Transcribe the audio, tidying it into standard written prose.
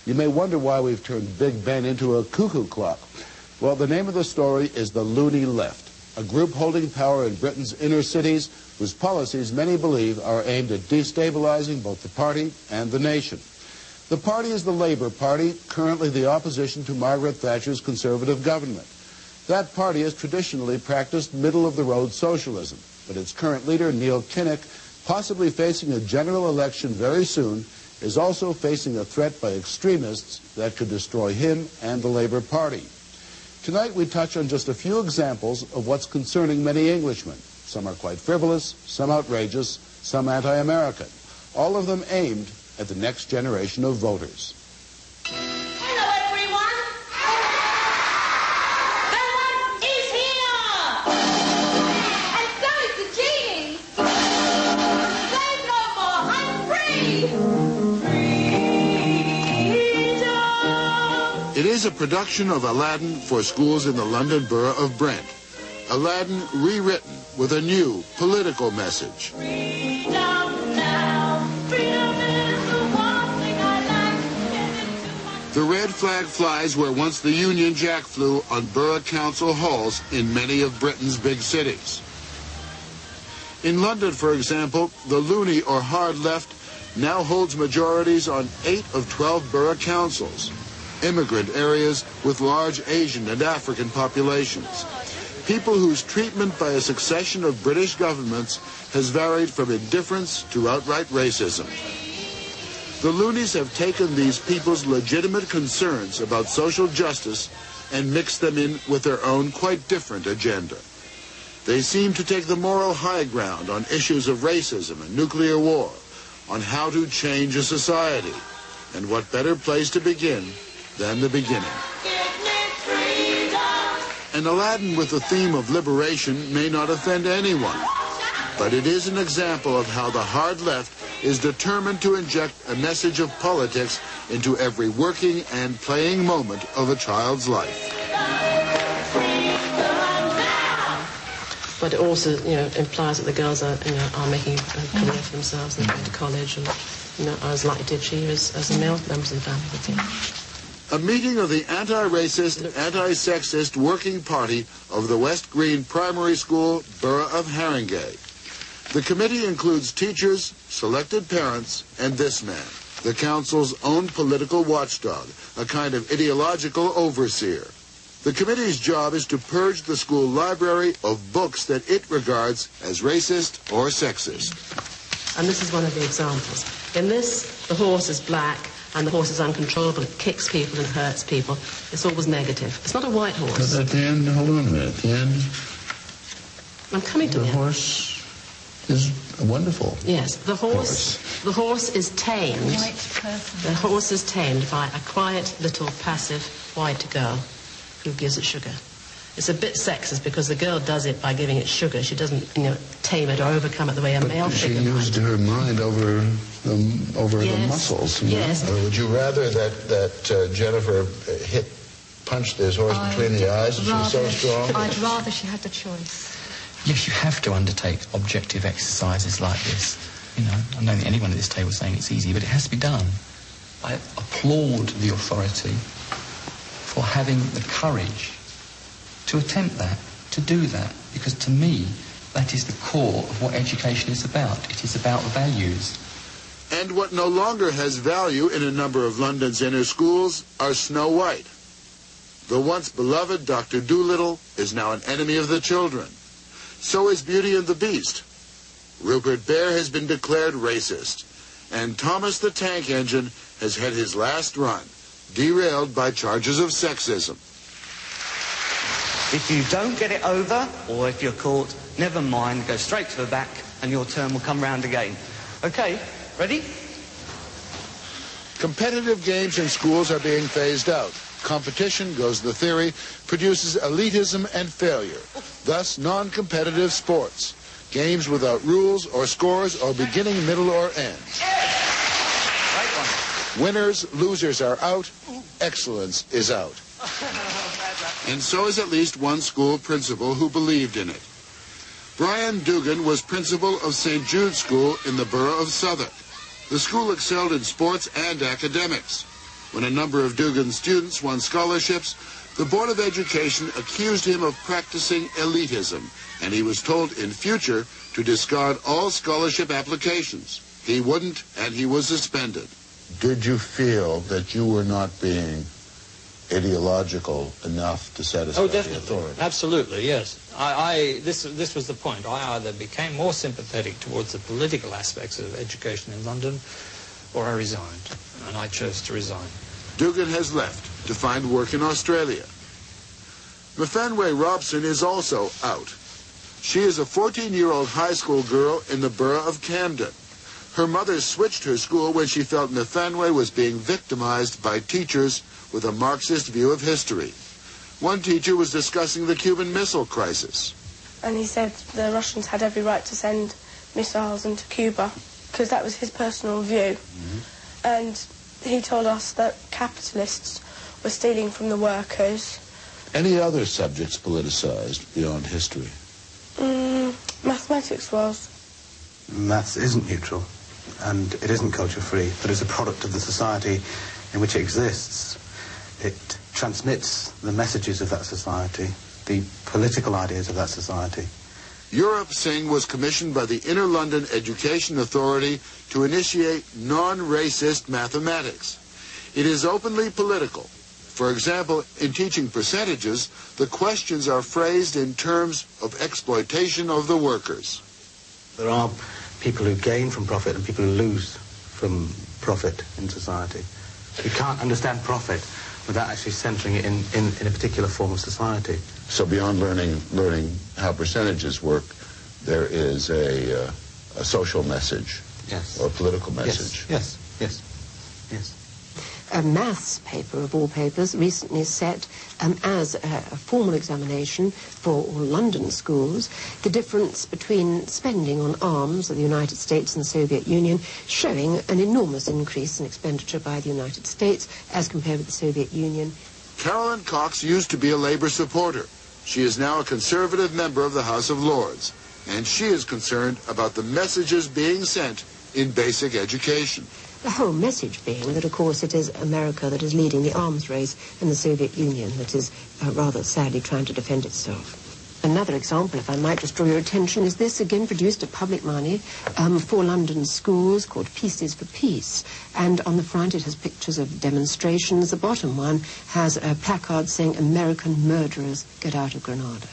You may wonder why we've turned Big Ben into a cuckoo clock. Well, the name of the story is the Loony Left, a group holding power in Britain's inner cities whose policies many believe are aimed at destabilizing both the party and the nation. The party is the Labour Party, currently the opposition to Margaret Thatcher's Conservative government. That party has traditionally practiced middle-of-the-road socialism, but its current leader, Neil Kinnock, possibly facing a general election very soon, is also facing a threat by extremists that could destroy him and the Labour Party. Tonight we touch on just a few examples of what's concerning many Englishmen. Some are quite frivolous, some outrageous, some anti-American, all of them aimed at the next generation of voters. Hello, everyone. The one is here. And so is the genie. Slave no more. I'm free. Freedom. It is a production of Aladdin for schools in the London Borough of Brent. Aladdin rewritten with a new political message. Freedom now. Freedom is the one thing I like. Give it to my... The red flag flies where once the Union Jack flew on borough council halls in many of Britain's big cities. In London, for example, the loony or hard left now holds majorities on 8 of 12 borough councils, immigrant areas with large Asian and African populations. People whose treatment by a succession of British governments has varied from indifference to outright racism. The loonies have taken these people's legitimate concerns about social justice and mixed them in with their own quite different agenda. They seem to take the moral high ground on issues of racism and nuclear war, on how to change a society, and what better place to begin than the beginning. An Aladdin with the theme of liberation may not offend anyone, but it is an example of how the hard left is determined to inject a message of politics into every working and playing moment of a child's life. But it also, implies that the girls are making a career for themselves and going to college and, are as likely to achieve as the male members of the family. A meeting of the anti-racist, anti-sexist working party of the West Green Primary School, Borough of Haringey. The committee includes teachers, selected parents, and this man, the council's own political watchdog, a kind of ideological overseer. The committee's job is to purge the school library of books that it regards as racist or sexist. And this is one of the examples. In this, the horse is black, and the horse is uncontrollable, it kicks people and hurts people. It's always negative. It's not a white horse. But at the end, hold on a minute, at the end... I'm coming to the horse is wonderful. Yes, the horse is tamed. White person. The horse is tamed by a quiet, little, passive, white girl who gives it sugar. It's a bit sexist because the girl does it by giving it sugar. She doesn't, tame it or overcome it the way a male figure might. She used her mind over the muscles. Yes. Or would you rather that Jennifer punched this horse between the eyes and she was so strong? I'd rather she had the choice. Yes, you have to undertake objective exercises like this. I don't think anyone at this table is saying it's easy, but it has to be done. I applaud the authority for having the courage to attempt that, to do that, because to me, that is the core of what education is about. It is about values. And what no longer has value in a number of London's inner schools are Snow White. The once beloved Dr. Dolittle is now an enemy of the children. So is Beauty and the Beast. Rupert Bear has been declared racist. And Thomas the Tank Engine has had his last run, derailed by charges of sexism. If you don't get it over, or if you're caught, never mind, go straight to the back and your turn will come round again. Okay, ready? Competitive games in schools are being phased out. Competition, goes the theory, produces elitism and failure. Thus, non-competitive sports. Games without rules or scores or beginning, middle, or end. Right one. Winners, losers are out. Excellence is out. And so is at least one school principal who believed in it. Brian Dugan was principal of St. Jude's School in the borough of Southwark. The school excelled in sports and academics. When a number of Dugan's students won scholarships, the Board of Education accused him of practicing elitism, and he was told in future to discard all scholarship applications. He wouldn't, and he was suspended. Did you feel that you were not being ideological enough to satisfy the authority? Absolutely, yes. This was the point. I either became more sympathetic towards the political aspects of education in London, or I resigned, and I chose to resign. Dugan has left to find work in Australia. Mfanwe Robson is also out. She is a 14-year-old high school girl in the borough of Camden. Her mother switched her school when she felt Mfanwe was being victimized by teachers with a Marxist view of history. One teacher was discussing the Cuban Missile Crisis. And he said the Russians had every right to send missiles into Cuba, because that was his personal view. And he told us that capitalists were stealing from the workers. Any other subjects politicized beyond history? Mathematics was. Maths isn't neutral, and it isn't culture-free, but is a product of the society in which it exists. It transmits the messages of that society, the political ideas of that society. Europe Singh was commissioned by the Inner London Education Authority to initiate non-racist mathematics. It is openly political. For example, in teaching percentages, the questions are phrased in terms of exploitation of the workers. There are people who gain from profit and people who lose from profit in society. You can't understand profit without actually centering it in a particular form of society. So beyond learning how percentages work, there is a social message, yes, or a political message. Yes. A maths paper, of all papers, recently set as a formal examination for all London schools the difference between spending on arms of the United States and the Soviet Union, showing an enormous increase in expenditure by the United States as compared with the Soviet Union. Carolyn Cox used to be a Labour supporter. She is now a Conservative member of the House of Lords, and she is concerned about the messages being sent in basic education. The whole message being that, of course, it is America that is leading the arms race and the Soviet Union that is rather sadly trying to defend itself. Another example, if I might just draw your attention, is this, again produced at public money for London schools, called Pieces for Peace. And on the front it has pictures of demonstrations. The bottom one has a placard saying, "American murderers, get out of Grenada."